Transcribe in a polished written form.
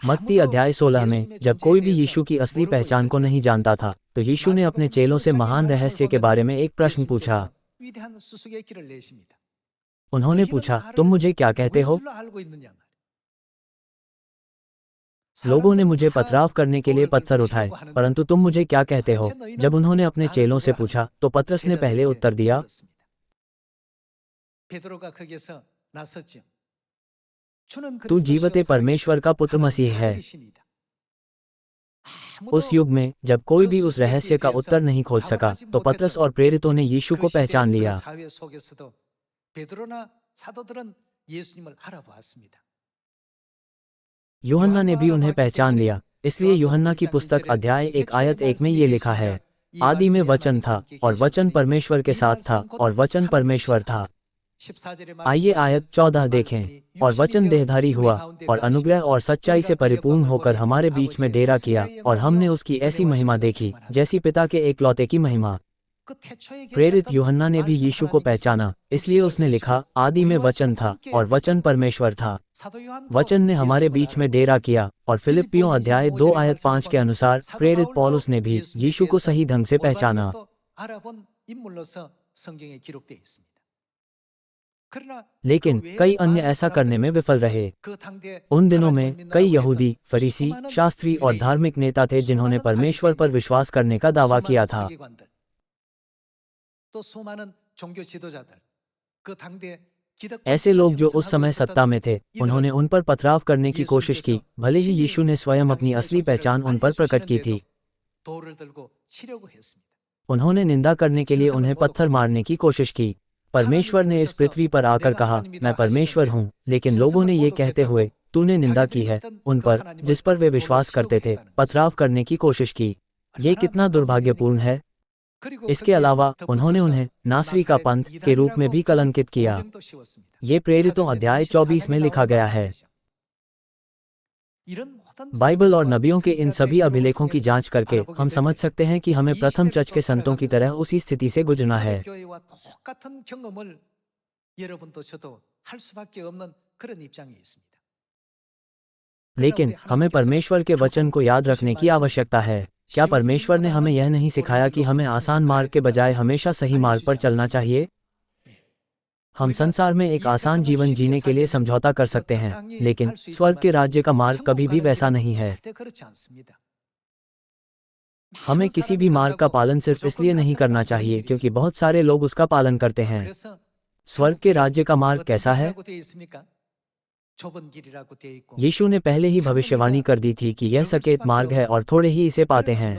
मत्ती अध्याय 16 में जब कोई भी यीशु की असली पहचान को नहीं जानता था, तो यीशु ने अपने चेलों से महान रहस्य के बारे में एक प्रश्न पूछा। उन्होंने पूछा, तुम मुझे क्या कहते हो? लोगों ने मुझे पथराव करने के लिए पत्थर उठाए, परंतु तुम मुझे क्या कहते हो? जब उन्होंने अपने चेलों से पूछा, तो पतरस ने पहले उत्तर दिया, तू जीवते परमेश्वर का पुत्र मसीह है। उस युग में जब कोई भी उस रहस्य का उत्तर नहीं खोज सका, तो पतरस और प्रेरितों ने यीशु को पहचान लिया। यूहन्ना ने भी उन्हें पहचान लिया। इसलिए यूहन्ना की पुस्तक अध्याय 1 आयत 1 में ये लिखा है, आदि में वचन था और वचन परमेश्वर के साथ था और वचन परमेश्वर था। आइए आयत 14 देखें। और वचन देहधारी हुआ और अनुग्रह और सच्चाई से परिपूर्ण होकर हमारे बीच में डेरा किया, और हमने उसकी ऐसी महिमा देखी जैसी पिता के एकलौते की महिमा। प्रेरित यूहन्ना ने भी यीशु को पहचाना, इसलिए उसने लिखा, आदि में वचन था और वचन परमेश्वर था। वचन ने हमारे बीच में डेरा किया। और फिलिप्पियों अध्याय 2 आयत 5 के अनुसार प्रेरित पौलुस ने भी यीशु को सही ढंग से पहचाना। लेकिन कई अन्य ऐसा करने में विफल रहे। उन दिनों में कई यहूदी, फरीसी, शास्त्री और धार्मिक नेता थे जिन्होंने परमेश्वर पर विश्वास करने का दावा किया था। ऐसे लोग जो उस समय सत्ता में थे, उन्होंने उन पर पथराव करने की कोशिश की, भले ही यीशु ने स्वयं अपनी असली पहचान उन पर प्रकट की थी। उन्होंने निंदा करने के लिए उन्हें पत्थर मारने की कोशिश की। परमेश्वर ने इस पृथ्वी पर आकर कहा, मैं परमेश्वर हूँ, लेकिन लोगों ने ये कहते हुए तूने निंदा की है, उन पर जिस पर वे विश्वास करते थे, पथराव करने की कोशिश की। ये कितना दुर्भाग्यपूर्ण है। इसके अलावा उन्होंने उन्हें नासरी का पंथ के रूप में भी कलंकित किया। ये प्रेरितों अध्याय 24 में लिखा गया है। बाइबल और नबियों के इन सभी अभिलेखों की जांच करके हम समझ सकते हैं कि हमें प्रथम चर्च के संतों की तरह उसी स्थिति से गुजरना है। लेकिन हमें परमेश्वर के वचन को याद रखने की आवश्यकता है। क्या परमेश्वर ने हमें यह नहीं सिखाया कि हमें आसान मार्ग के बजाय हमेशा सही मार्ग पर चलना चाहिए? हम संसार में एक आसान जीवन जीने के लिए समझौता कर सकते हैं, लेकिन स्वर्ग के राज्य का मार्ग कभी भी वैसा नहीं है। हमें किसी भी मार्ग का पालन सिर्फ इसलिए नहीं करना चाहिए क्योंकि बहुत सारे लोग उसका पालन करते हैं। स्वर्ग के राज्य का मार्ग कैसा है? यीशु ने पहले ही भविष्यवाणी कर दी थी कि यह सकेत मार्ग है और थोड़े ही इसे पाते हैं।